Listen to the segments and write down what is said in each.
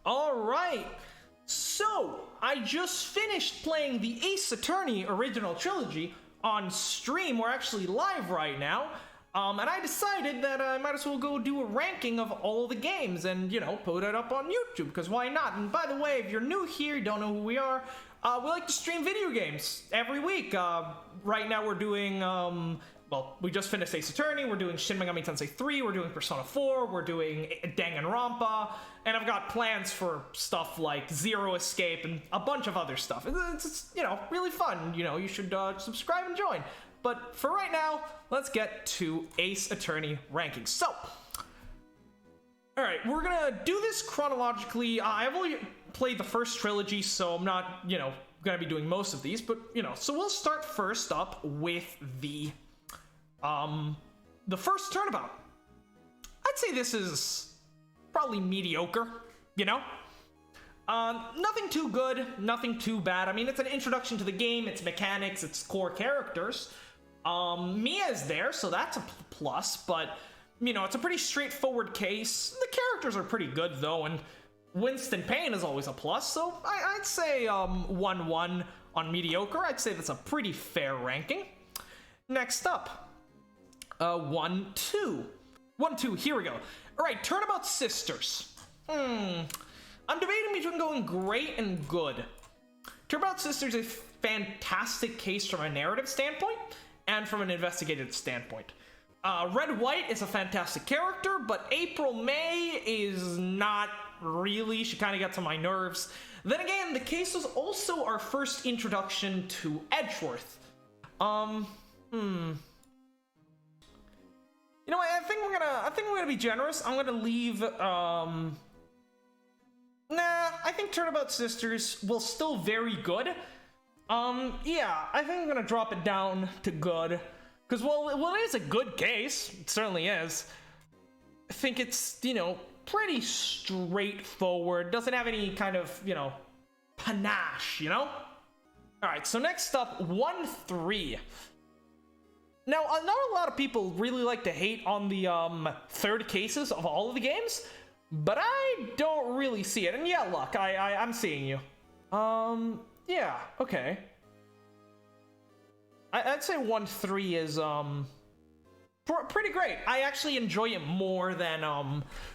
Alright, so I just finished playing the Ace Attorney original trilogy on stream. We're actually live right now. And I decided that I might as well go do a ranking of all the games and, put it up on YouTube, because why not? And by the way, if you're new here, you don't know who we are, we like to stream video games every week. Right now we're doing, well, we just finished Ace Attorney, we're doing Shin Megami Tensei 3, we're doing Persona 4, we're doing Danganronpa, and I've got plans for stuff like Zero Escape and a bunch of other stuff. It's really fun. You should subscribe and join. But for right now, let's get to Ace Attorney rankings. So, alright, we're gonna do this chronologically. I've only played the first trilogy, so I'm not, gonna be doing most of these, but, so we'll start first up with the first Turnabout. I'd say this is probably mediocre, nothing too good, nothing too bad. I mean, it's an introduction to the game, its mechanics, its core characters. Mia's there, so that's a plus, but, it's a pretty straightforward case. The characters are pretty good, though, and Winston Payne is always a plus, so I'd say 1-1 on mediocre. I'd say that's a pretty fair ranking. Next up, 1-2. 1-2, here we go. Alright, Turnabout Sisters. I'm debating between going great and good. Turnabout Sisters is a fantastic case from a narrative standpoint and from an investigative standpoint. Red White is a fantastic character, but April May is not really. She kind of gets on my nerves. Then again, the case was also our first introduction to Edgeworth. I think we're gonna be generous. I'm gonna leave, I think Turnabout Sisters will still very good. Yeah, I think I'm gonna drop it down to good. Because, well, it is a good case. It certainly is. I think it's, pretty straightforward. Doesn't have any kind of, panache, Alright, so next up, 1-3. Now, not a lot of people really like to hate on the third cases of all of the games, but I don't really see it. And yeah, look, I'm seeing you. Yeah, okay. I'd say 1-3 is pretty great. I actually enjoy it more than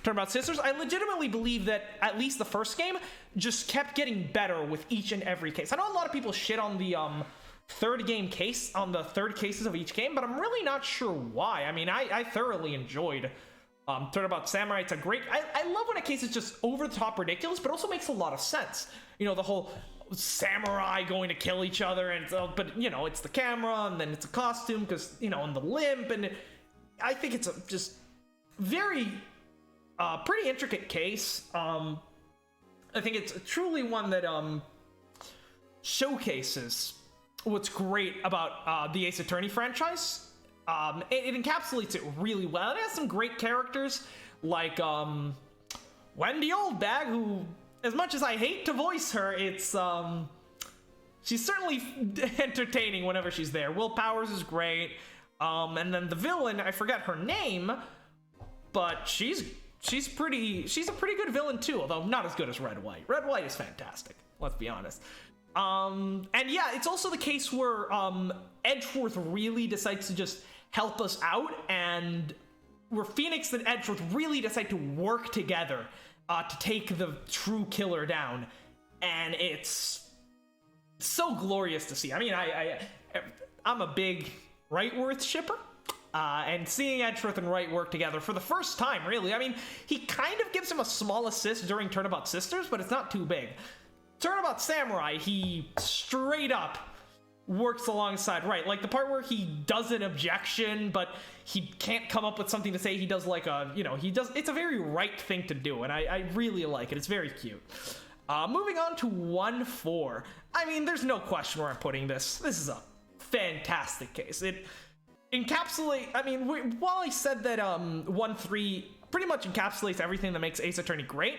Turnabout Sisters. I legitimately believe that at least the first game just kept getting better with each and every case. I know a lot of people shit on the third cases of each game, but I'm really not sure why. I mean, I thoroughly enjoyed Turnabout Samurai. It's a great. I love when a case is just over the top ridiculous, but also makes a lot of sense. The whole samurai going to kill each other, and but it's the camera, and then it's a costume because and the limp, and I think it's just very pretty intricate case. I think it's truly one that showcases what's great about the Ace Attorney franchise. It encapsulates it really well. It has some great characters like Wendy Oldbag, who, as much as I hate to voice her, it's she's certainly entertaining whenever she's there. Will Powers is great. And then the villain, I forget her name, but she's a pretty good villain too, although not as good as Red White. Red White is fantastic, let's be honest. And yeah, it's also the case where Edgeworth really decides to just help us out, and where Phoenix and Edgeworth really decide to work together to take the true killer down, and it's so glorious to see. I mean, I'm a big Wrightworth shipper, and seeing Edgeworth and Wright work together for the first time, really. I mean, he kind of gives him a small assist during Turnabout Sisters, but it's not too big. Turnabout Samurai, he straight up works alongside Wright. Like the part where he does an objection, but he can't come up with something to say. He does like a, it's a very Wright thing to do, and I really like it. It's very cute. Moving on to 1-4. I mean, there's no question where I'm putting this. This is a fantastic case. It encapsulates, I mean, while I said that 1-3 pretty much encapsulates everything that makes Ace Attorney great,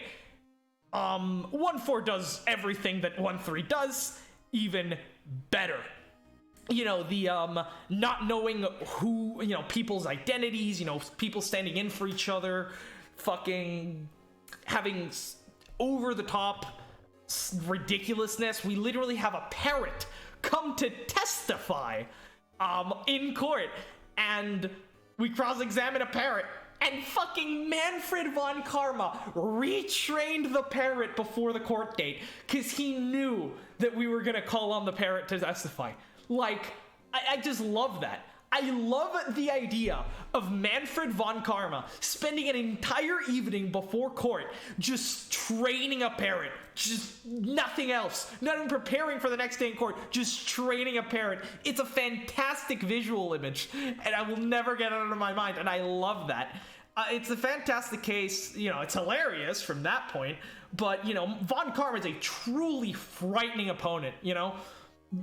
1-4 does everything that 1-3 does even better. The not knowing who, people's identities, people standing in for each other, fucking having over-the-top ridiculousness. We literally have a parrot come to testify in court, and we cross-examine a parrot, and fucking Manfred von Karma retrained the parrot before the court date because he knew that we were gonna call on the parrot to testify. Like, I just love that. I love the idea of Manfred von Karma spending an entire evening before court just training a parrot. Just nothing else. Not even preparing for the next day in court. Just training a parrot. It's a fantastic visual image, and I will never get it out of my mind, and I love that. It's a fantastic case. You know, it's hilarious from that point, but, you know, von Karma is a truly frightening opponent, you know?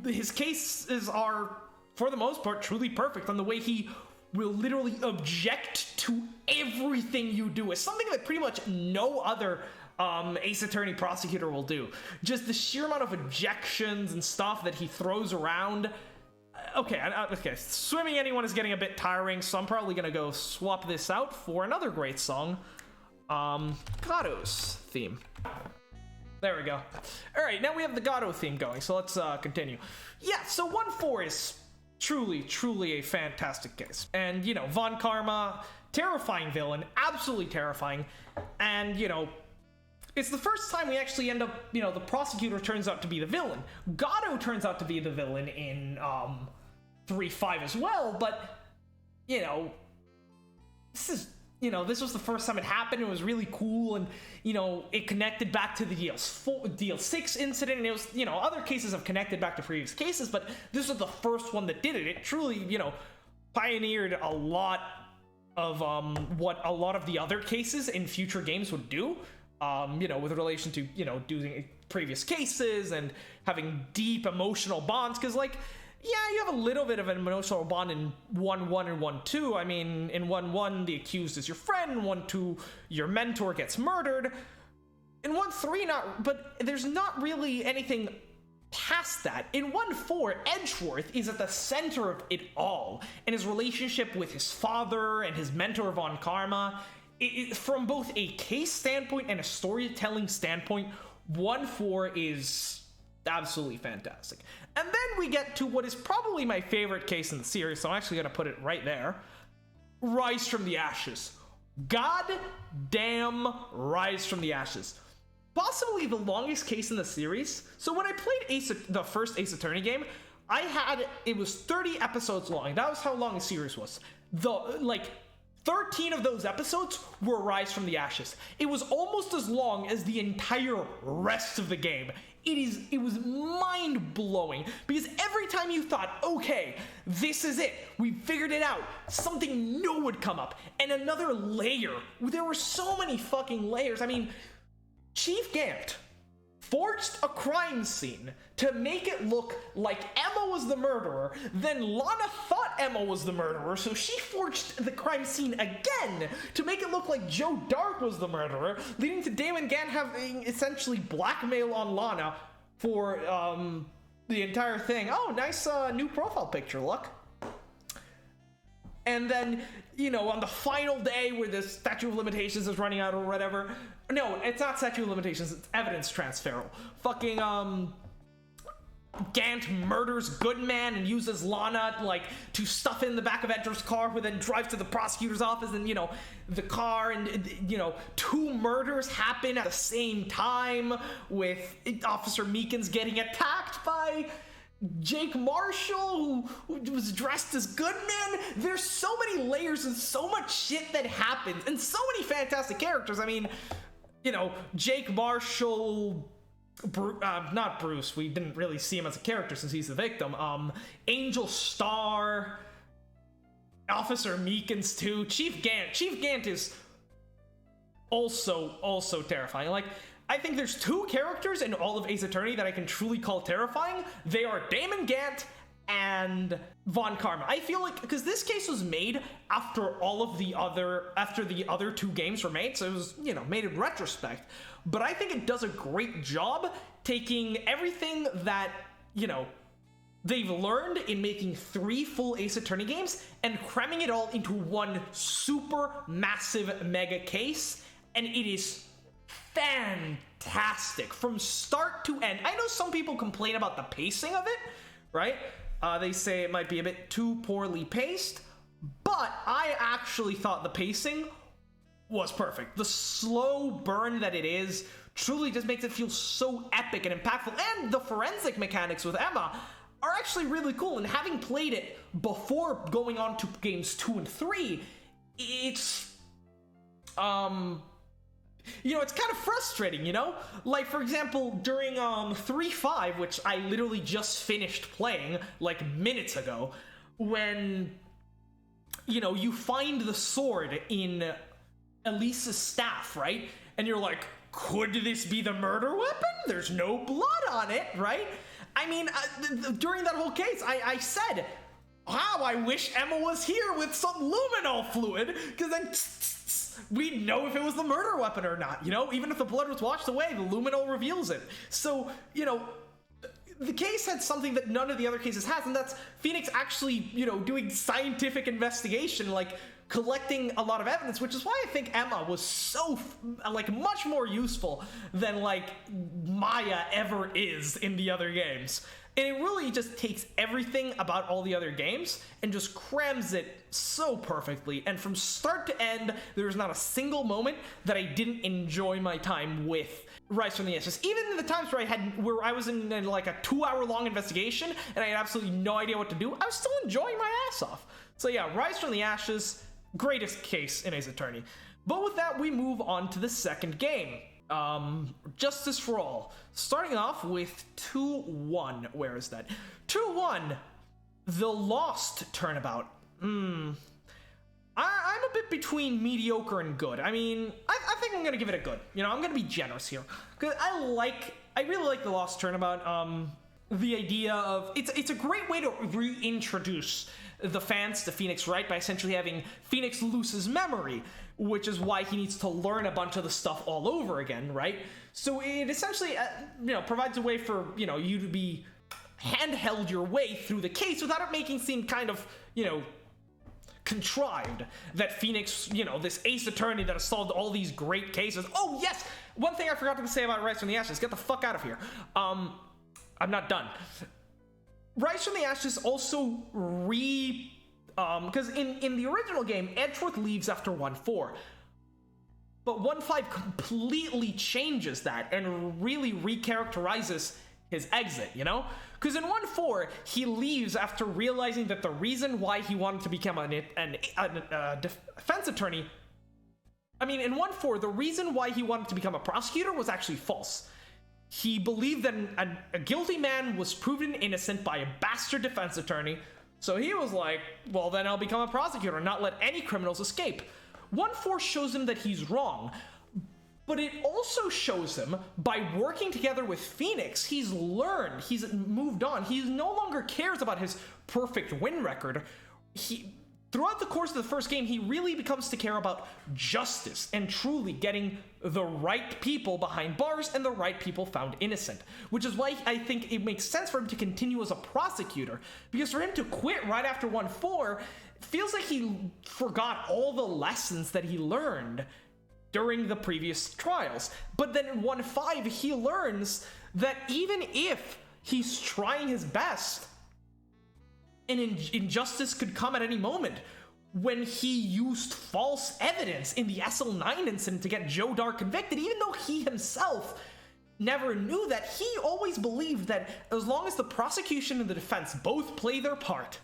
His cases are, for the most part, truly perfect on the way he will literally object to everything you do. It's something that pretty much no other Ace Attorney prosecutor will do. Just the sheer amount of objections and stuff that he throws around. Okay, swimming anyone is getting a bit tiring, so I'm probably gonna go swap this out for another great song. Gato's theme. There we go. Alright, now we have the Gato theme going, so let's continue. Yeah, so 1-4 is truly a fantastic case. And, you know, von Karma, terrifying villain, absolutely terrifying. And, you know, it's the first time we actually end up, you know, the prosecutor turns out to be the villain. Gato turns out to be the villain in 3-5 as well, but, you know, this was the first time it happened. It was really cool, and, you know, it connected back to the DL6 incident, and it was, you know, other cases have connected back to previous cases, but this was the first one that did it. It truly, you know, pioneered a lot of what a lot of the other cases in future games would do, you know, with relation to, you know, doing previous cases and having deep emotional bonds, because, like, yeah, you have a little bit of an emotional bond in 1-1 and 1-2. I mean, in 1-1, the accused is your friend. In 1-2, your mentor gets murdered. In 1-3, but there's not really anything past that. In 1-4, Edgeworth is at the center of it all, and his relationship with his father and his mentor, Von Karma, from both a case standpoint and a storytelling standpoint, 1-4 is absolutely fantastic. And then we get to what is probably my favorite case in the series, so I'm actually going to put it right there. Rise from the Ashes. God damn Rise from the Ashes. Possibly the longest case in the series. So when I played the first Ace Attorney game, it was 30 episodes long. That was how long the series was. 13 of those episodes were Rise from the Ashes. It was almost as long as the entire rest of the game. It was mind-blowing, because every time you thought, okay, this is it, we figured it out, something new would come up, and another layer. There were so many fucking layers. I mean, Chief Gant forged a crime scene to make it look like Emma was the murderer. Then Lana thought Emma was the murderer, so she forged the crime scene again to make it look like Joe Dark was the murderer, leading to Damon Gant having essentially blackmail on Lana for the entire thing. Oh, nice new profile picture, look. And then, you know, on the final day where the statute of limitations is running out or whatever. No, it's not statute of limitations, it's evidence transferal. Fucking, Gant murders Goodman and uses Lana, like, to stuff in the back of Edgar's car, who then drives to the prosecutor's office, and, you know, the car, and, you know, 2 murders happen at the same time, with Officer Meekins getting attacked by Jake Marshall, who was dressed as Goodman. There's so many layers and so much shit that happens, and so many fantastic characters. I mean, you know, Jake Marshall, not Bruce, we didn't really see him as a character since he's the victim. Angel Starr, Officer Meekins too, Chief Gant is also terrifying. Like, I think there's 2 characters in all of Ace Attorney that I can truly call terrifying. They are Damon Gant and Von Karma. I feel like, because this case was made after the other 2 games were made, so it was, you know, made in retrospect. But I think it does a great job taking everything that, you know, they've learned in making 3 full Ace Attorney games and cramming it all into one super massive mega case, and it is fantastic from start to end. I know some people complain about the pacing of it, right? They say it might be a bit too poorly paced, but I actually thought the pacing was perfect. The slow burn that it is truly just makes it feel so epic and impactful, and the forensic mechanics with Emma are actually really cool, and having played it before going on to games 2 and 3, it's it's kind of frustrating, Like, for example, during 3.5, which I literally just finished playing, like, minutes ago, when, you find the sword in Elise's staff, right? And you're like, could this be the murder weapon? There's no blood on it, right? I mean, during that whole case, I said, wow, I wish Emma was here with some luminol fluid, because then we'd know if it was the murder weapon or not, Even if the blood was washed away, the luminol reveals it. So, the case had something that none of the other cases has, and that's Phoenix actually, doing scientific investigation, like, collecting a lot of evidence, which is why I think Emma was so, much more useful than, Maya ever is in the other games. And it really just takes everything about all the other games and just crams it so perfectly. And from start to end, there's not a single moment that I didn't enjoy my time with Rise from the Ashes. Even in the times where I was in a 2-hour-long investigation and I had absolutely no idea what to do, I was still enjoying my ass off. So yeah, Rise from the Ashes, greatest case in Ace Attorney. But with that, we move on to the second game. Justice for All. Starting off with 2-1. Where is that? 2-1. The Lost Turnabout. I'm a bit between mediocre and good. I mean, I think I'm gonna give it a good. I'm gonna be generous here. Because I really like The Lost Turnabout. The idea of, it's a great way to reintroduce the fans to Phoenix Wright by essentially having Phoenix lose his memory, which is why he needs to learn a bunch of the stuff all over again, right? So it essentially, provides a way for, you to be handheld your way through the case without it making seem kind of, contrived that Phoenix, this ace attorney that has solved all these great cases. Oh, yes! One thing I forgot to say about Rise from the Ashes. Get the fuck out of here. I'm not done. Rise from the Ashes also because in the original game, Edgeworth leaves after 1-4. But 1-5 completely changes that and really recharacterizes his exit, Because in 1-4, he leaves after realizing that the reason why he wanted to become a defense attorney... in 1-4, the reason why he wanted to become a prosecutor was actually false. He believed that a guilty man was proven innocent by a bastard defense attorney, so he was like, well, then I'll become a prosecutor and not let any criminals escape. 1-4 shows him that he's wrong, but it also shows him, by working together with Phoenix, he's learned, he's moved on, he no longer cares about his perfect win record. Throughout the course of the first game, he really becomes to care about justice and truly getting the right people behind bars and the right people found innocent. Which is why I think it makes sense for him to continue as a prosecutor. Because for him to quit right after 1-4, it feels like he forgot all the lessons that he learned during the previous trials. But then in 1-5, he learns that even if he's trying his best, and injustice could come at any moment. When he used false evidence in the SL9 incident to get Joe Dar convicted, even though he himself never knew that, he always believed that as long as the prosecution and the defense both play their part,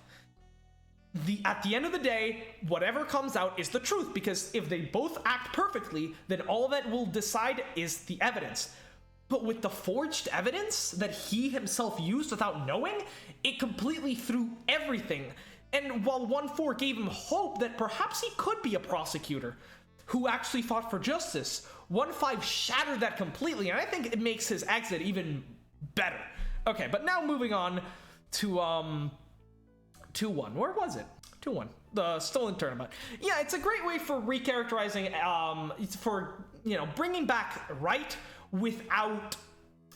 at the end of the day, whatever comes out is the truth, because if they both act perfectly, then all that will decide is the evidence. But with the forged evidence that he himself used without knowing, it completely threw everything. And while 1-4 gave him hope that perhaps he could be a prosecutor who actually fought for justice, 1-5 shattered that completely, and I think it makes his exit even better. Okay, but now moving on to 2-1. Where was it? 2-1. The Stolen Tournament. Yeah, it's a great way for recharacterizing, bringing back Wright without,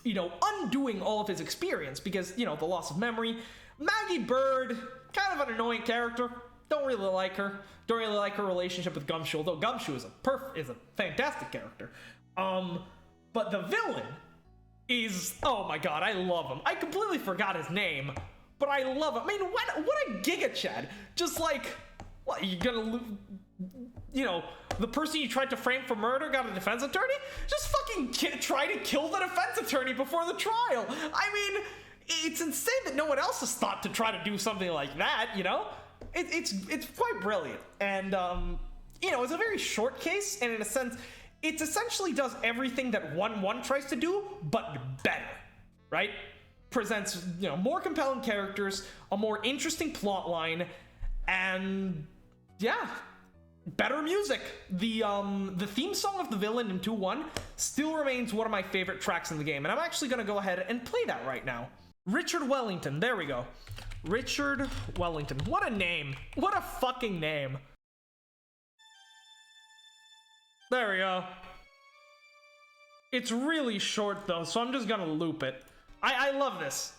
undoing all of his experience, because, the loss of memory. Maggie Bird, kind of an annoying character. Don't really like her. Don't really like her relationship with Gumshoe, although Gumshoe is a fantastic character. But the villain is, oh my god, I love him. I completely forgot his name, but I love him. I mean, what a Giga Chad. Just like, what, you gonna, you know, the person you tried to frame for murder got a defense attorney? Just fucking try to kill the defense attorney before the trial. I mean, it's insane that no one else has thought to try to do something like that, you know? It's quite brilliant. And, you know, it's a very short case, and in a sense, it essentially does everything that 1-1 tries to do, but better, right? Presents, you know, more compelling characters, a more interesting plot line, and yeah, better music. The theme song of the villain in 2-1 still remains one of my favorite tracks in the game, and I'm actually gonna go ahead and play that right now. Richard Wellington, there we go. Richard Wellington, what a name. What a fucking name. There we go. It's really short though, so I'm just gonna loop it. I love this.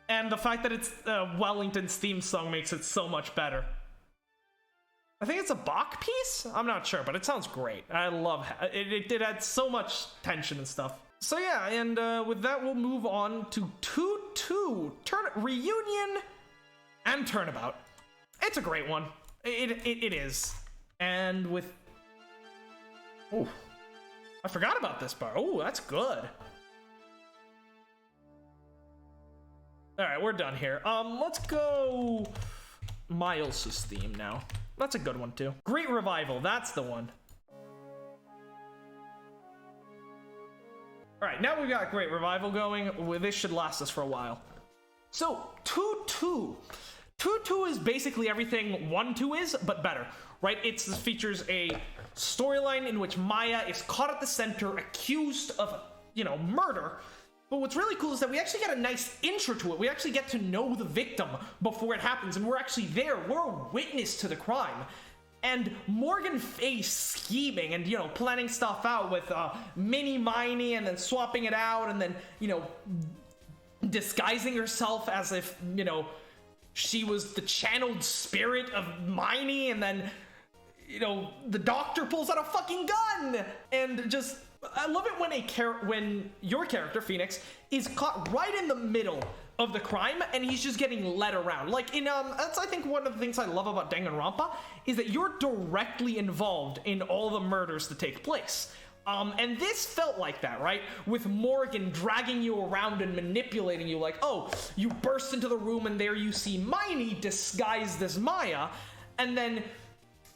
And the fact that it's Wellington's theme song makes it so much better. I think it's a Bach piece? I'm not sure, but it sounds great. I love it. It had so much tension and stuff. So yeah, and with that we'll move on to 2-2. Reunion and Turnabout. It's a great one. It is. And with... Oh, I forgot about this part. Oh, that's good. Alright, we're done here. Let's go Miles' theme now. That's a good one too. Great Revival, that's the one. Alright, now we've got Great Revival going. This should last us for a while. So, 2-2. 2-2 is basically everything 1-2 is, but better, right? It features a storyline in which Maya is caught at the center, accused of, you know, murder. But what's really cool is that we actually get a nice intro to it. We actually get to know the victim before it happens, and we're actually there. We're a witness to the crime. And Morgan Face scheming and, you know, planning stuff out with Mini Miney and then swapping it out and then, you know, disguising herself as if, you know, she was the channeled spirit of Miney, and then, you know, the doctor pulls out a fucking gun and just... I love it when your character, Phoenix, is caught right in the middle of the crime and he's just getting led around. Like in, that's I think one of the things I love about Danganronpa is that you're directly involved in all the murders that take place. And this felt like that, right? With Morgan dragging you around and manipulating you, like, oh, you burst into the room and there you see Miney disguised as Maya, and then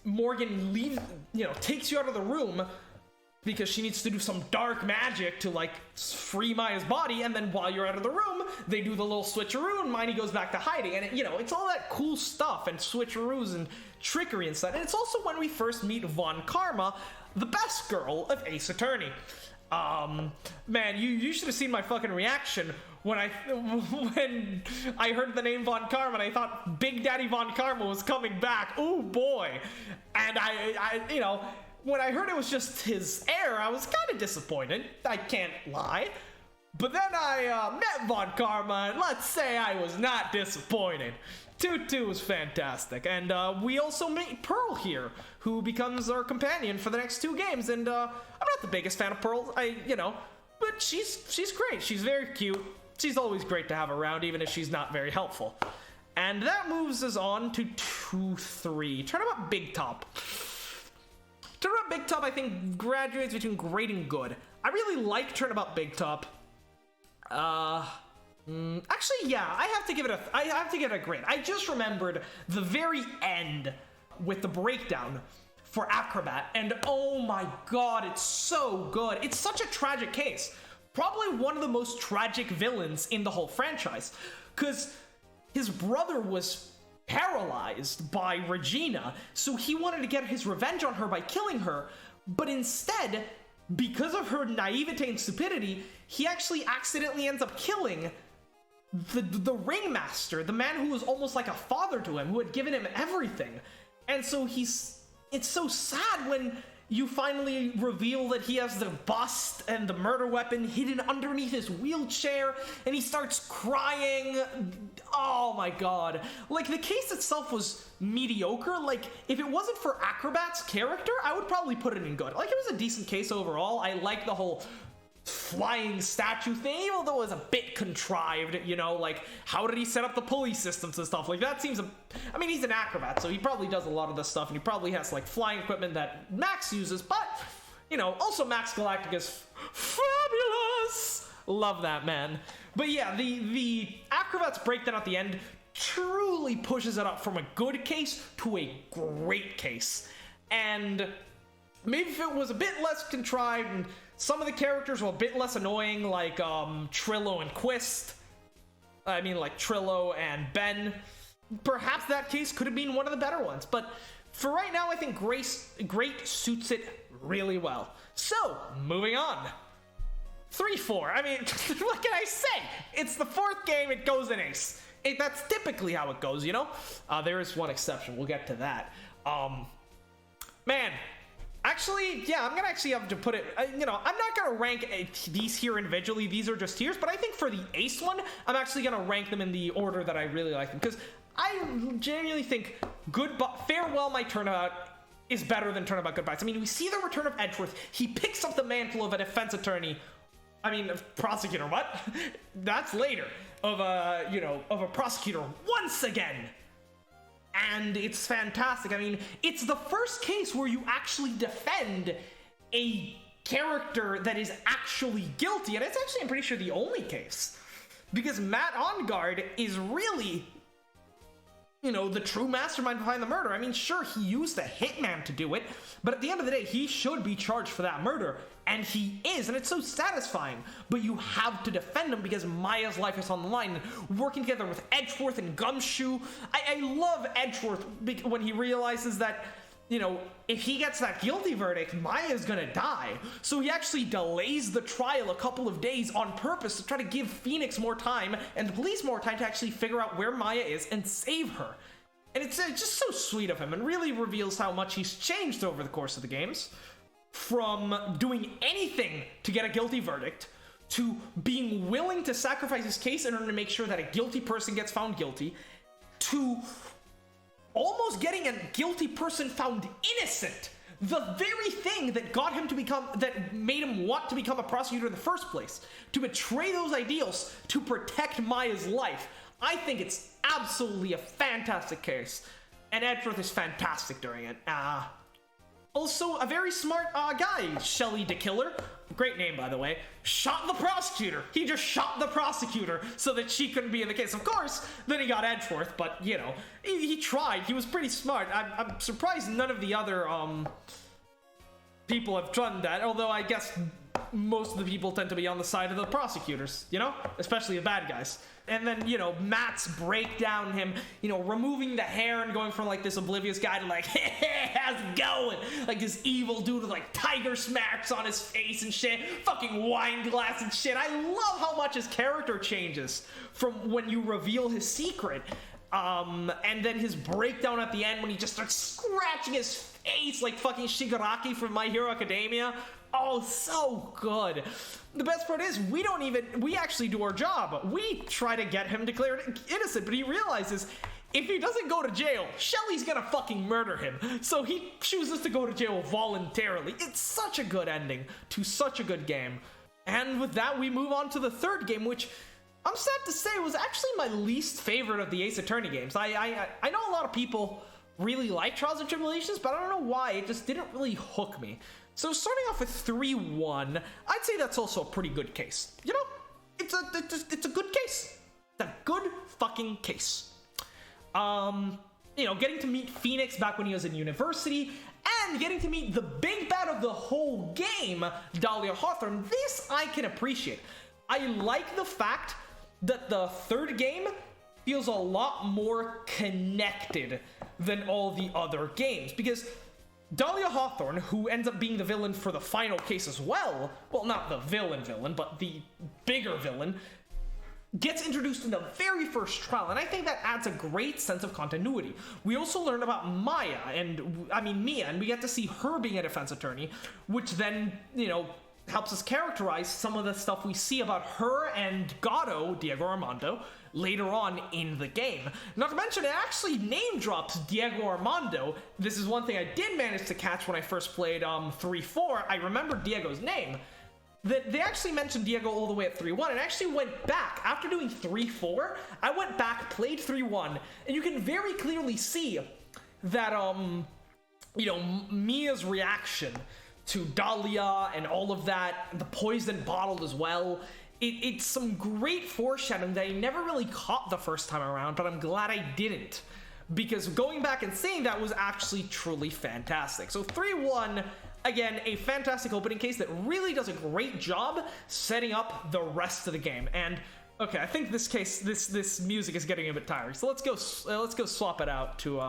Morgan leaves, you know, takes you out of the room because she needs to do some dark magic to, like, free Maya's body, and then while you're out of the room, they do the little switcheroo, and Miney goes back to hiding, and, you know, it's all that cool stuff, and switcheroos, and trickery and stuff, and it's also when we first meet Von Karma, the best girl of Ace Attorney. Man, you should have seen my fucking reaction when I heard the name Von Karma, and I thought Big Daddy Von Karma was coming back. Oh boy. And I you know, when I heard it was just his heir, I was kind of disappointed. I can't lie. But then I met Von Karma, and let's say I was not disappointed. 2-2 was fantastic. And we also meet Pearl here, who becomes our companion for the next 2 games. And I'm not the biggest fan of Pearl, you know, but she's great. She's very cute. She's always great to have around, even if she's not very helpful. And that moves us on to 2-3. Turnabout Big Top. Turnabout Big Top, I think, graduates between great and good. I really like Turnabout Big Top. Actually, yeah, I have to give it a grade. I just remembered the very end with the breakdown for Acrobat, and oh my god, it's so good. It's such a tragic case. Probably one of the most tragic villains in the whole franchise, because his brother was paralyzed by Regina, so he wanted to get his revenge on her by killing her, but instead, because of her naivete and stupidity, he actually accidentally ends up killing the ringmaster, the man who was almost like a father to him, who had given him everything. And so it's so sad when you finally reveal that he has the bust and the murder weapon hidden underneath his wheelchair, and he starts crying. Oh my god. Like, the case itself was mediocre. Like, if it wasn't for Acrobat's character, I would probably put it in good. Like, it was a decent case overall. I like the whole flying statue thing, even though it was a bit contrived, you know, like, how did he set up the pulley systems and stuff? Like, that seems I mean, he's an acrobat, so he probably does a lot of this stuff, and he probably has, like, flying equipment that Max uses, but, you know, also Max Galactic is fabulous! Love that, man. But yeah, the acrobat's breakdown at the end truly pushes it up from a good case to a great case. And maybe if it was a bit less contrived and some of the characters were a bit less annoying, like Trillo and Quist. I mean, like Trillo and Ben. Perhaps that case could have been one of the better ones. But for right now, I think Great suits it really well. So, moving on. 3-4. I mean, what can I say? It's the fourth game, it goes in ace. That's typically how it goes, you know? There is one exception. We'll get to that. Man. Actually, yeah, I'm gonna actually have to put it, you know, I'm not gonna rank these here individually, these are just tiers, but I think for the ace one, I'm actually gonna rank them in the order that I really like them, because I genuinely think Farewell My Turnabout is better than Turnabout Goodbyes. I mean, we see the return of Edgeworth, he picks up the mantle of a defense attorney, I mean, prosecutor, what? That's later, of a prosecutor once again. And it's fantastic. I mean, it's the first case where you actually defend a character that is actually guilty, and it's actually, I'm pretty sure, the only case. Because Matt Ongard is really, you know, the true mastermind behind the murder. I mean, sure, he used a hitman to do it, but at the end of the day, he should be charged for that murder, and he is, and it's so satisfying. But you have to defend him because Maya's life is on the line. Working together with Edgeworth and Gumshoe, I love Edgeworth when he realizes that, you know, if he gets that guilty verdict, Maya's gonna die. So he actually delays the trial a couple of days on purpose to try to give Phoenix more time and the police more time to actually figure out where Maya is and save her. And it's just so sweet of him and really reveals how much he's changed over the course of the games. From doing anything to get a guilty verdict to being willing to sacrifice his case in order to make sure that a guilty person gets found guilty to almost getting a guilty person found innocent. The very thing that got him to that made him want to become a prosecutor in the first place. To betray those ideals to protect Maya's life. I think it's absolutely a fantastic case. And Edgeworth is fantastic during it. Also, a very smart guy, Shelly DeKiller, great name by the way, shot the prosecutor. He just shot the prosecutor so that she couldn't be in the case. Of course, then he got Edgeworth, but you know, he tried. He was pretty smart. I'm surprised none of the other people have done that, although I guess most of the people tend to be on the side of the prosecutors, you know? Especially the bad guys. And then, you know, Matt's breakdown, him, you know, removing the hair and going from, like, this oblivious guy to, like, hey, how's it going? Like, this evil dude with, like, tiger smacks on his face and shit. Fucking wine glass and shit. I love how much his character changes from when you reveal his secret. And then his breakdown at the end when he just starts scratching his face like fucking Shigaraki from My Hero Academia. Oh, so good. The best part is we actually do our job. We try to get him declared innocent, but he realizes if he doesn't go to jail, Shelly's gonna fucking murder him. So he chooses to go to jail voluntarily. It's such a good ending to such a good game. And with that, we move on to the third game, which I'm sad to say was actually my least favorite of the Ace Attorney games. I know a lot of people really like Trials and Tribulations, but I don't know why. It just didn't really hook me. So starting off with 3-1, I'd say that's also a pretty good case. You know, it's a good case. It's a good fucking case. You know, getting to meet Phoenix back when he was in university, and getting to meet the big bad of the whole game, Dahlia Hawthorne. This I can appreciate. I like the fact that the third game feels a lot more connected than all the other games, because Dahlia Hawthorne, who ends up being the villain for the final case as well, not the villain, but the bigger villain, gets introduced in the very first trial, and I think that adds a great sense of continuity. We also learn about Mia, and we get to see her being a defense attorney, which then, helps us characterize some of the stuff we see about her and Gatto, Diego Armando, later on in the game. Not to mention, it actually name drops Diego Armando. This is one thing I did manage to catch when I first played 3-4. I remember Diego's name. They actually mentioned Diego all the way at 3-1, and I actually went back. After doing 3-4, I went back, played 3-1, and you can very clearly see that, Mia's reaction to Dahlia and all of that, the poison bottle as well. It's some great foreshadowing that I never really caught the first time around, but I'm glad I didn't. Because going back and seeing that was actually truly fantastic. So 3-1, again, a fantastic opening case that really does a great job setting up the rest of the game. And okay, I think this music is getting a bit tiring. So let's go swap it out to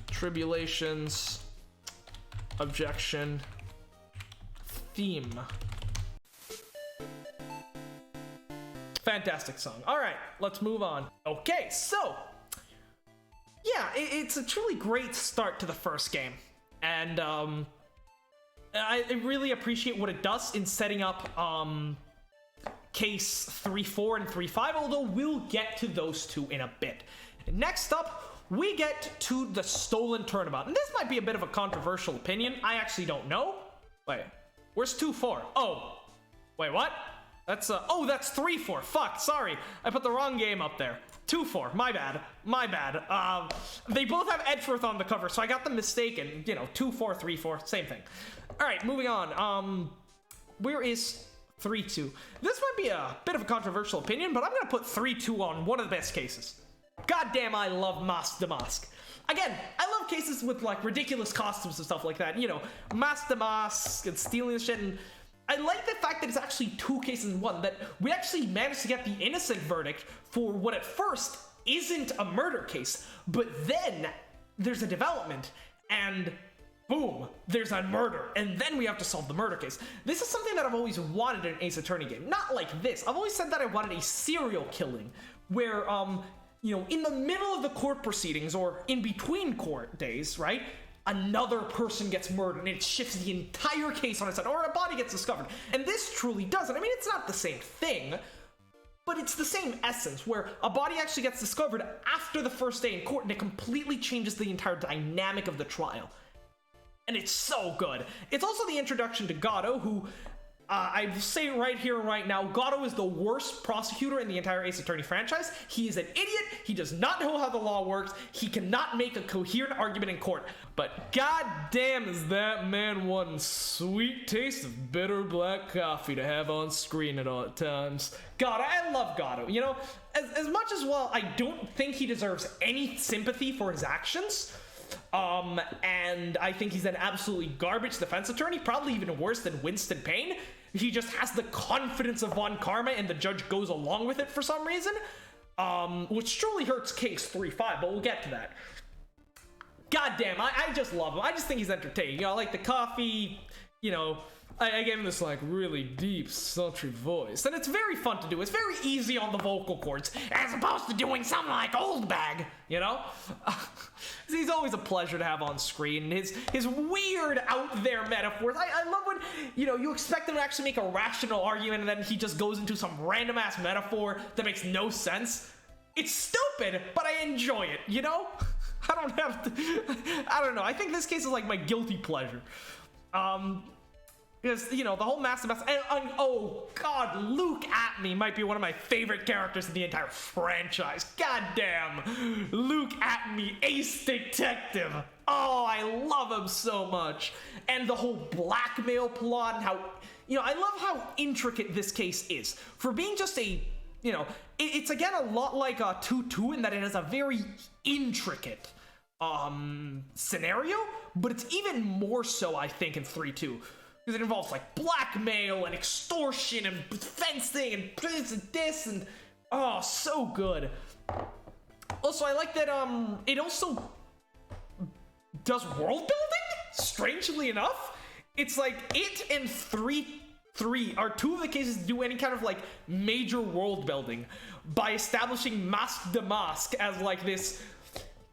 Tribulations, Objection, Theme. Fantastic song. All right, let's move on. Okay, so yeah, it's a truly great start to the first game, and I really appreciate what it does in setting up case 3-4 and 3-5, although we'll get to those two in a bit. Next up, we get to the stolen turnabout, and this might be a bit of a controversial opinion. I actually don't know. Wait, where's 2-4? Oh, wait, what? That's that's 3-4. Fuck, sorry. I put the wrong game up there. 2-4. My bad. They both have Edgeworth on the cover, so I got them mistaken. 2-4, 3-4, same thing. All right, moving on. Where is 3-2? This might be a bit of a controversial opinion, but I'm gonna put 3-2 on one of the best cases. Goddamn, I love Masque de Masque. Again, I love cases with like ridiculous costumes and stuff like that. Masque de Masque and stealing shit, and I like the fact that it's actually two cases in one, that we actually managed to get the innocent verdict for what at first isn't a murder case, but then there's a development, and boom, there's a murder, and then we have to solve the murder case. This is something that I've always wanted in an Ace Attorney game. Not like this. I've always said that I wanted a serial killing, where, in the middle of the court proceedings, or in between court days, right? Another person gets murdered and it shifts the entire case on its head, or a body gets discovered. And this truly doesn't. I mean, it's not the same thing, but it's the same essence, where a body actually gets discovered after the first day in court, and it completely changes the entire dynamic of the trial. And it's so good. It's also the introduction to Gatto, who, I say right here and right now, Gatto is the worst prosecutor in the entire Ace Attorney franchise. He is an idiot. He does not know how the law works. He cannot make a coherent argument in court. But goddamn, is that man one sweet taste of bitter black coffee to have on screen at all times. God, I love Gatto. As much as, well, I don't think he deserves any sympathy for his actions, and I think he's an absolutely garbage defense attorney, probably even worse than Winston Payne. He just has the confidence of Von Karma, and the judge goes along with it for some reason, which truly hurts case 3-5, but we'll get to that. God damn, I just love him. I just think he's entertaining. I like the coffee, I gave him this, like, really deep, sultry voice. And it's very fun to do. It's very easy on the vocal cords, as opposed to doing something like Old Bag, He's always a pleasure to have on screen. His weird, out-there metaphors. I love when, you expect him to actually make a rational argument, and then he just goes into some random-ass metaphor that makes no sense. It's stupid, but I enjoy it, I don't have to... I don't know. I think this case is, like, my guilty pleasure. Because, the whole Master and oh, God, Luke Atme might be one of my favorite characters in the entire franchise. God damn. Luke Atme, ace detective. Oh, I love him so much. And the whole blackmail plot and how, I love how intricate this case is. For being just a, it's again a lot like 2-2 in that it has a very intricate scenario, but it's even more so, I think, in 3-2. Because it involves, like, blackmail and extortion and fencing and this and... Oh, so good. Also, I like that, it also does world building, strangely enough. It's like, it and 3 3 are 2 of the cases to do any kind of like major world building by establishing Masque de Masque as like this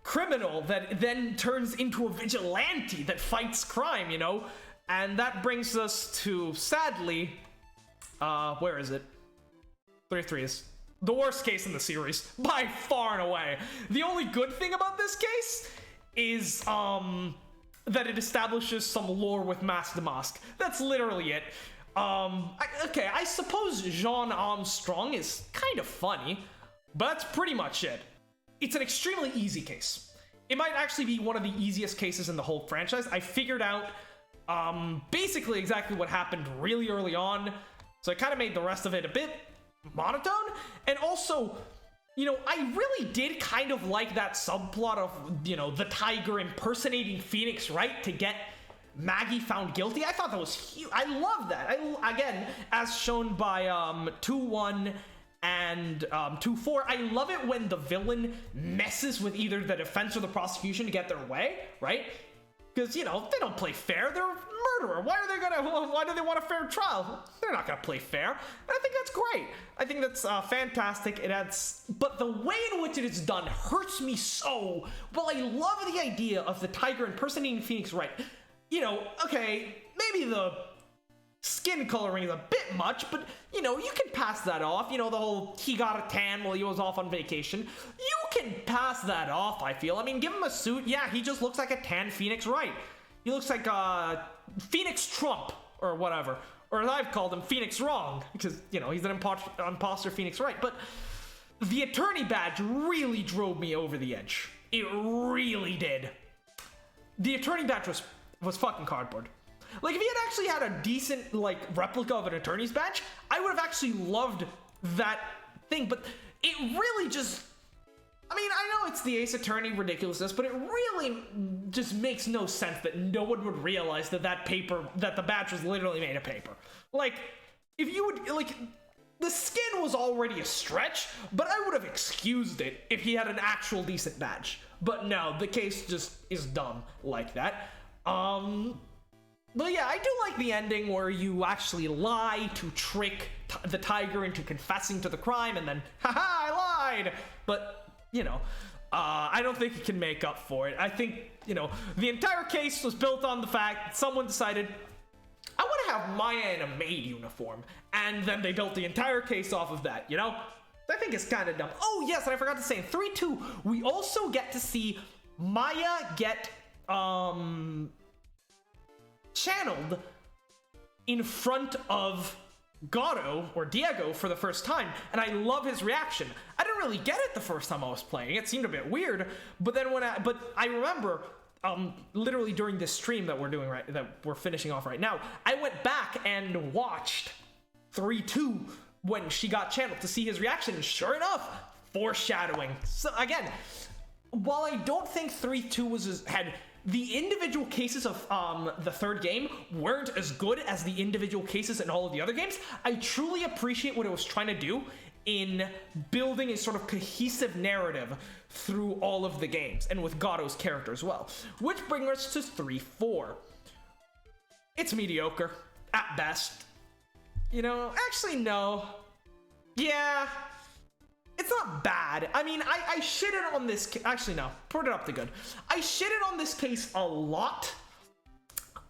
criminal that then turns into a vigilante that fights crime, you know? And that brings us to, sadly, where is it? 3 is the worst case in the series, by far and away. The only good thing about this case is, that it establishes some lore with Masque de Masque. That's literally it. I suppose Jean Armstrong is kind of funny, but that's pretty much it. It's an extremely easy case. It might actually be one of the easiest cases in the whole franchise. I figured out, basically exactly what happened really early on, so it kind of made the rest of it a bit monotone. And also, you know, I really did kind of like that subplot of, you know, the tiger impersonating Phoenix Wright to get Maggie found guilty. I thought that was huge. I love that. Again, as shown by 2-1 and 2-4, I love it when the villain messes with either the defense or the prosecution to get their way, right? Because, you know, they don't play fair. They're a murderer. Why do they want a fair trial? They're not gonna play fair. And I think that's great. I think that's fantastic. It adds, but the way in which it is done hurts me so. Well, I love the idea of the tiger impersonating Phoenix Wright. You know, okay, maybe the skin coloring is a bit much, but, you know, you can pass that off. You know, the whole he got a tan while he was off on vacation. You can pass that off, I feel. I mean, give him a suit. Yeah, he just looks like a tan Phoenix Wright. He looks like Phoenix Trump or whatever. Or as I've called him, Phoenix Wrong. Because, you know, he's an imposter Phoenix Wright. But the attorney badge really drove me over the edge. It really did. The attorney badge was fucking cardboard. Like, if he had actually had a decent, like, replica of an attorney's badge, I would have actually loved that thing, but it really just, I mean, I know it's the Ace Attorney ridiculousness, but it really just makes no sense that no one would realize that the badge was literally made of paper. Like, if you would, like, the skin was already a stretch, but I would have excused it if he had an actual decent badge. But no, the case just is dumb like that. But yeah, I do like the ending where you actually lie to trick the tiger into confessing to the crime, and then, haha, I lied! But, you know, I don't think it can make up for it. I think, you know, the entire case was built on the fact that someone decided, I want to have Maya in a maid uniform, and then they built the entire case off of that, you know? I think it's kind of dumb. Oh, yes, and I forgot to say, in 3-2, we also get to see Maya get, channeled in front of Gato or Diego for the first time, and I love his reaction. I didn't really get it the first time I was playing. It seemed a bit weird, but then but I remember literally during this stream that we're finishing off right now, I went back and watched 3-2 when she got channeled to see his reaction, and sure enough, foreshadowing. So again, while I don't think 3-2 had the individual cases of the third game weren't as good as the individual cases in all of the other games, I truly appreciate what it was trying to do in building a sort of cohesive narrative through all of the games, and with Gato's character as well. Which brings us to 3-4. It's mediocre, at best. You know, actually, no. Yeah. It's not bad. I mean, I shitted on this. Actually, no. Put it up to good. I shitted on this case a lot.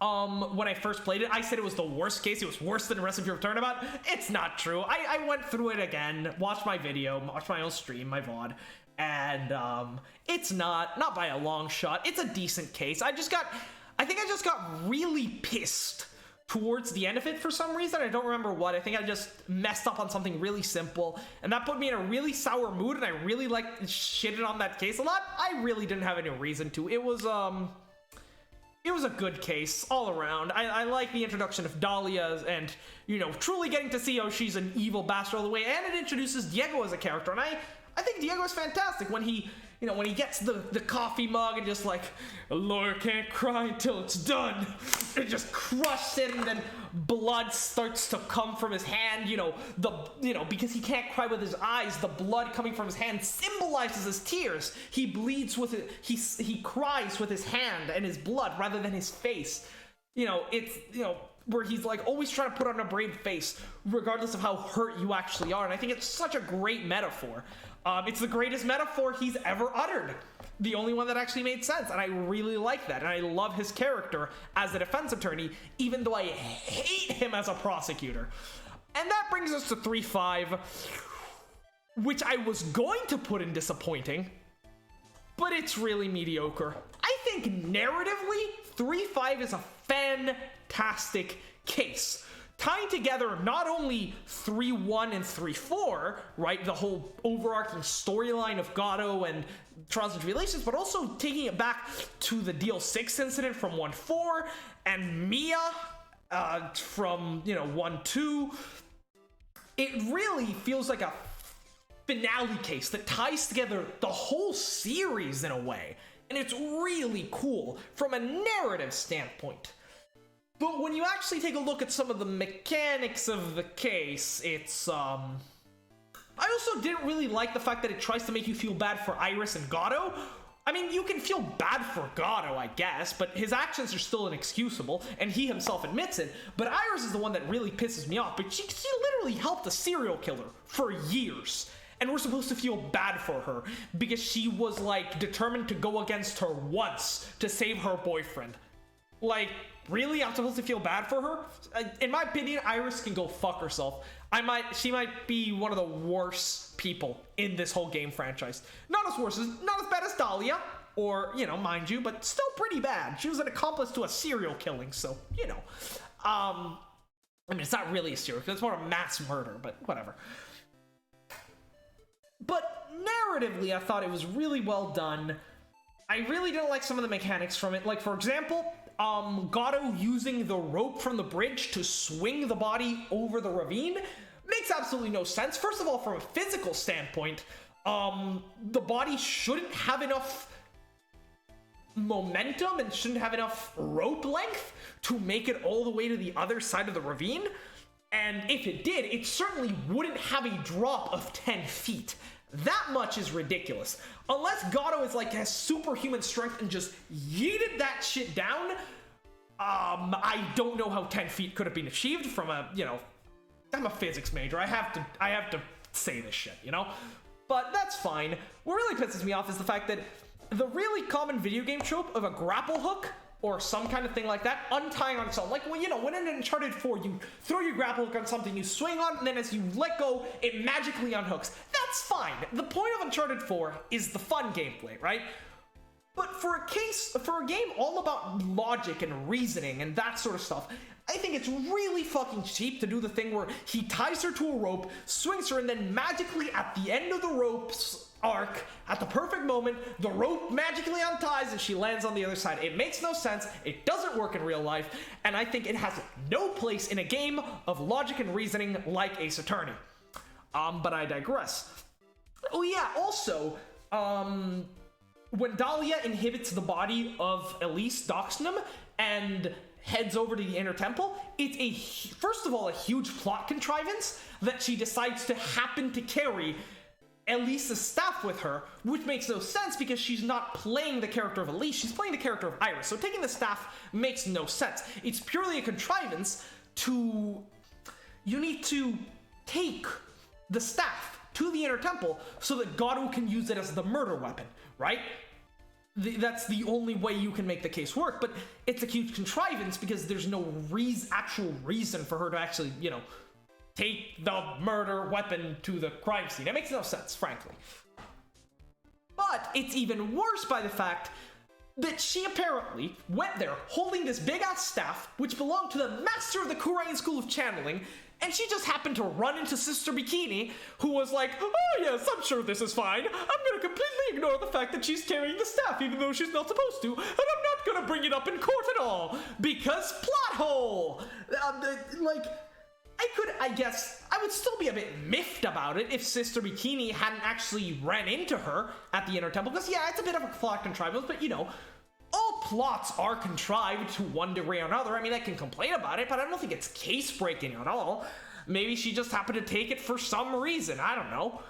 When I first played it, I said it was the worst case. It was worse than Recipe for Turnabout. It's not true. I went through it again, watched my video, watched my own stream, my VOD, and it's not by a long shot. It's a decent case. I think I just got really pissed towards the end of it for some reason. I don't remember what. I think I just messed up on something really simple, and that put me in a really sour mood, and I really shitted on that case a lot. I really didn't have any reason to. It was a good case all around. I like the introduction of Dahlia, and, you know, truly getting to see how she's an evil bastard all the way, and it introduces Diego as a character, and I think Diego is fantastic when he, you know, when he gets the coffee mug and just like, a lawyer can't cry until it's done. It just crushes it, and then blood starts to come from his hand. You know, because he can't cry with his eyes, the blood coming from his hand symbolizes his tears. He bleeds with it. He cries with his hand and his blood rather than his face. You know, it's, you know, where he's like always trying to put on a brave face regardless of how hurt you actually are, and I think it's such a great metaphor. It's the greatest metaphor he's ever uttered, the only one that actually made sense, and I really like that, and I love his character as a defense attorney, even though I hate him as a prosecutor. And that brings us to 3-5, which I was going to put in disappointing, but it's really mediocre. I think narratively, 3-5 is a fantastic case, tying together not only 3-1 and 3-4, right, the whole overarching storyline of Gato and Trials and Tribulations, but also taking it back to the Deal 6 incident from 1-4 and Mia from, 1-2. It really feels like a finale case that ties together the whole series in a way, and it's really cool from a narrative standpoint. But when you actually take a look at some of the mechanics of the case, it's, I also didn't really like the fact that it tries to make you feel bad for Iris and Gato. I mean, you can feel bad for Gato, I guess, but his actions are still inexcusable, and he himself admits it. But Iris is the one that really pisses me off, but she literally helped a serial killer for years. And we're supposed to feel bad for her because she was, like, determined to go against her once to save her boyfriend. Like, really? I'm supposed to feel bad for her? In my opinion, Iris can go fuck herself. She might be one of the worst people in this whole game franchise. Not as bad as Dahlia, or, mind you, but still pretty bad. She was an accomplice to a serial killing, so, I mean, it's not really a serial killing, it's more a mass murder, but whatever. But narratively, I thought it was really well done. I really didn't like some of the mechanics from it. Like, for example, Gato using the rope from the bridge to swing the body over the ravine makes absolutely no sense. First of all, from a physical standpoint, the body shouldn't have enough momentum and shouldn't have enough rope length to make it all the way to the other side of the ravine. And if it did, it certainly wouldn't have a drop of 10 feet. That much is ridiculous. Unless Gato is like has superhuman strength and just yeeted that shit down, I don't know how 10 feet could have been achieved from a, I'm a physics major. I have to say this shit, But that's fine. What really pisses me off is the fact that the really common video game trope of a grapple hook or some kind of thing like that, untying on its own. Like, when in Uncharted 4, you throw your grapple hook on something, you swing on, and then as you let go, it magically unhooks. That's fine. The point of Uncharted 4 is the fun gameplay, right? But for a game all about logic and reasoning and that sort of stuff, I think it's really fucking cheap to do the thing where he ties her to a rope, swings her, and then magically at the end of the rope's arc, at the perfect moment, the rope magically unties and she lands on the other side. It makes no sense, it doesn't work in real life, and I think it has no place in a game of logic and reasoning like Ace Attorney. But I digress. Oh yeah, also, when Dahlia inhibits the body of Elise Doxnum and heads over to the Inner Temple, it's first of all a huge plot contrivance that she decides to happen to carry Elise's staff with her, which makes no sense because she's not playing the character of Elise, she's playing the character of Iris. So taking the staff makes no sense. It's purely a contrivance you need to take the staff to the Inner Temple so that Gato can use it as the murder weapon, right? That's the only way you can make the case work, but it's a huge contrivance because there's no actual reason for her to actually, take the murder weapon to the crime scene. It makes no sense, frankly. But it's even worse by the fact that she apparently went there holding this big-ass staff, which belonged to the master of the Korean School of Channeling, and she just happened to run into Sister Bikini, who was like, oh yes, I'm sure this is fine. I'm gonna completely ignore the fact that she's carrying the staff, even though she's not supposed to, and I'm not gonna bring it up in court at all, because plot hole! I guess, I would still be a bit miffed about it if Sister Bikini hadn't actually ran into her at the Inner Temple, because yeah, it's a bit of a plot contrivance, but all plots are contrived to one degree or another. I mean, I can complain about it, but I don't think it's case-breaking at all. Maybe she just happened to take it for some reason, I don't know.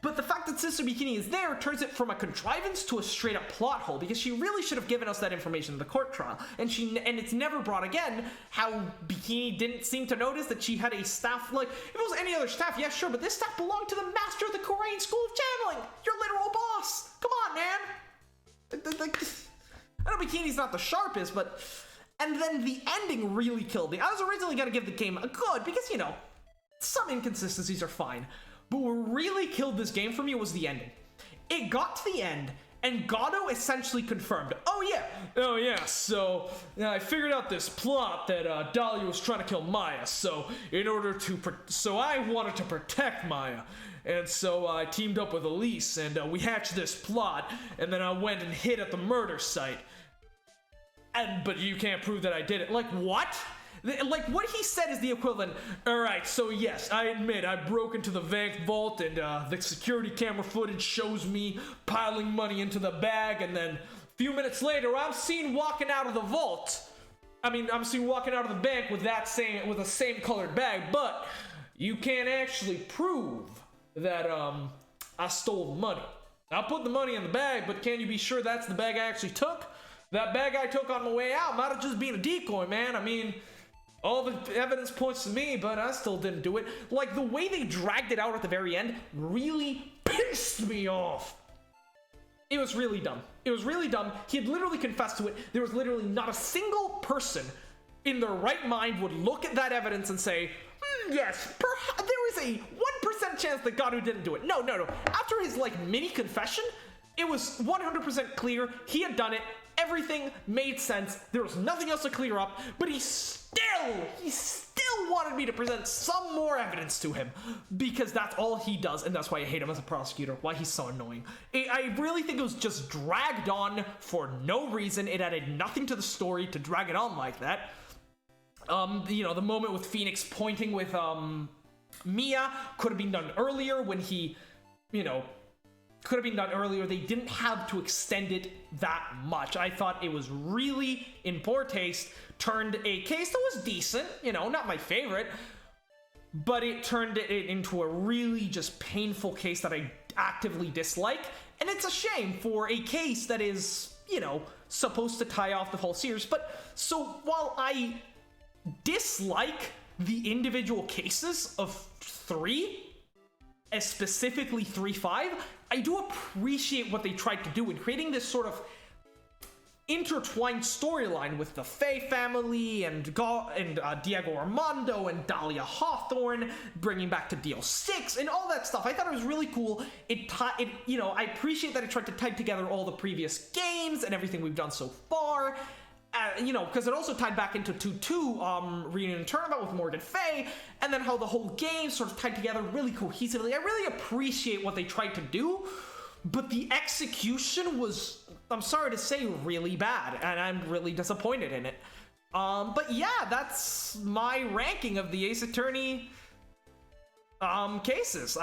But the fact that Sister Bikini is there turns it from a contrivance to a straight up plot hole, because she really should have given us that information in the court trial. And it's never brought again how Bikini didn't seem to notice that she had a staff. Like, if it was any other staff, yeah, sure, but this staff belonged to the master of the Korean School of Channeling, your literal boss. Come on, man. I know Bikini's not the sharpest, but... And then the ending really killed me. I was originally going to give the game a good, because, you know, some inconsistencies are fine. But what really killed this game for me was the ending. It got to the end, and Gato essentially confirmed, oh yeah, so I figured out this plot that Dahlia was trying to kill Maya, so I wanted to protect Maya. And so I teamed up with Elise, and we hatched this plot, and then I went and hid at the murder site. But you can't prove that I did it. Like, what? Like, what he said is the equivalent, alright, so yes, I admit I broke into the bank vault, and the security camera footage shows me piling money into the bag, and then a few minutes later, I'm seen walking out of the vault. I'm seen walking out of the bank with the same colored bag, but you can't actually prove that, I stole the money. I put the money in the bag, but can you be sure that's the bag I actually took? That bag I took on my way out might have just been a decoy, man. All the evidence points to me, but I still didn't do it. Like, the way they dragged it out at the very end really pissed me off. It was really dumb. It was really dumb. He had literally confessed to it. There was literally not a single person in their right mind would look at that evidence and say, yes, there is a 1% chance that Gato didn't do it. No. After his, mini confession, it was 100% clear he had done it. Everything made sense. There was nothing else to clear up, but he still wanted me to present some more evidence to him, because that's all he does, and that's why I hate him as a prosecutor, why he's so annoying. I really think it was just dragged on for no reason. It added nothing to the story to drag it on like that. The moment with Phoenix pointing with Mia could have been done earlier when he, could have been done earlier. They didn't have to extend it that much. I thought it was really in poor taste. Turned a case that was decent, not my favorite, but it turned it into a really just painful case that I actively dislike. And it's a shame for a case that is, supposed to tie off the whole series. But so while I dislike the individual cases of 3, specifically 3-5, I do appreciate what they tried to do in creating this sort of intertwined storyline with the Faye family and Diego Armando and Dahlia Hawthorne, bringing back to DL6 and all that stuff. I thought it was really cool. I appreciate that it tried to tie together all the previous games and everything we've done so far. Because it also tied back into 2-2 reunion tournament with Morgan Faye, and then how the whole game sort of tied together really cohesively. I really appreciate what they tried to do, but the execution was, I'm sorry to say, really bad, and I'm really disappointed in it. But yeah, that's my ranking of the Ace Attorney cases.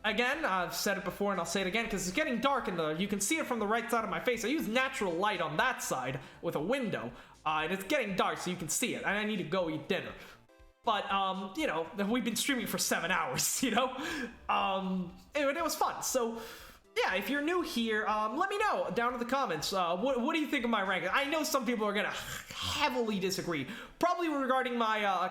Again, I've said it before and I'll say it again because it's getting dark and you can see it from the right side of my face. I use natural light on that side with a window, and it's getting dark so you can see it, and I need to go eat dinner. But, we've been streaming for 7 hours, it was fun. So, yeah, if you're new here, let me know down in the comments. What do you think of my ranking? I know some people are gonna heavily disagree. Probably regarding my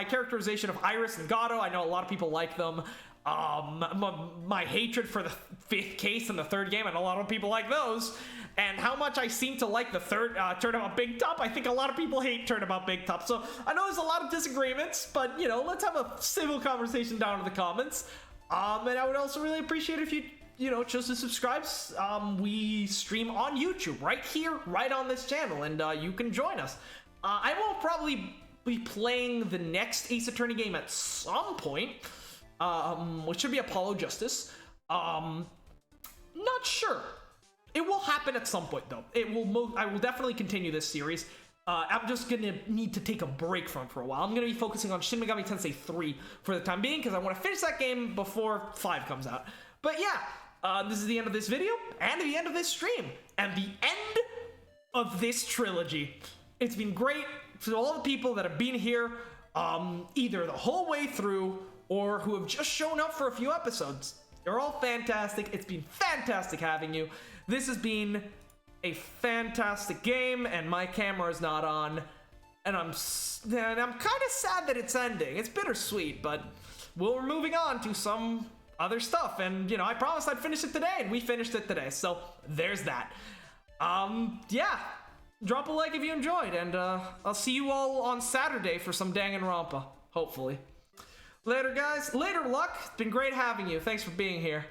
characterization of Iris and Gato. I know a lot of people like them. My hatred for the 5th case in the 3rd game, and a lot of people like those, and how much I seem to like the 3rd Turnabout Big Top. I think a lot of people hate Turnabout Big Top, so I know there's a lot of disagreements, but let's have a civil conversation down in the comments. And I would also really appreciate if you chose to subscribe. We stream on YouTube right here, right on this channel, and you can join us. I will probably be playing the next Ace Attorney game at some point. Which should be Apollo Justice. Not sure. It will happen at some point, though. I will definitely continue this series. I'm just gonna need to take a break from it for a while. I'm gonna be focusing on Shin Megami Tensei 3 for the time being, because I want to finish that game before 5 comes out. But yeah, this is the end of this video, and the end of this stream, and the end of this trilogy. It's been great for all the people that have been here, either the whole way through, or who have just shown up for a few episodes. You're all fantastic. It's been fantastic having you. This has been a fantastic game, and my camera is not on, and I'm kind of sad that it's ending. It's bittersweet, but we're moving on to some other stuff, and you know, I promised I'd finish it today, and we finished it today, so there's that. Yeah, drop a like if you enjoyed, and I'll see you all on Saturday for some Danganronpa, hopefully. Later, guys. Later, Luck. It's been great having you. Thanks for being here.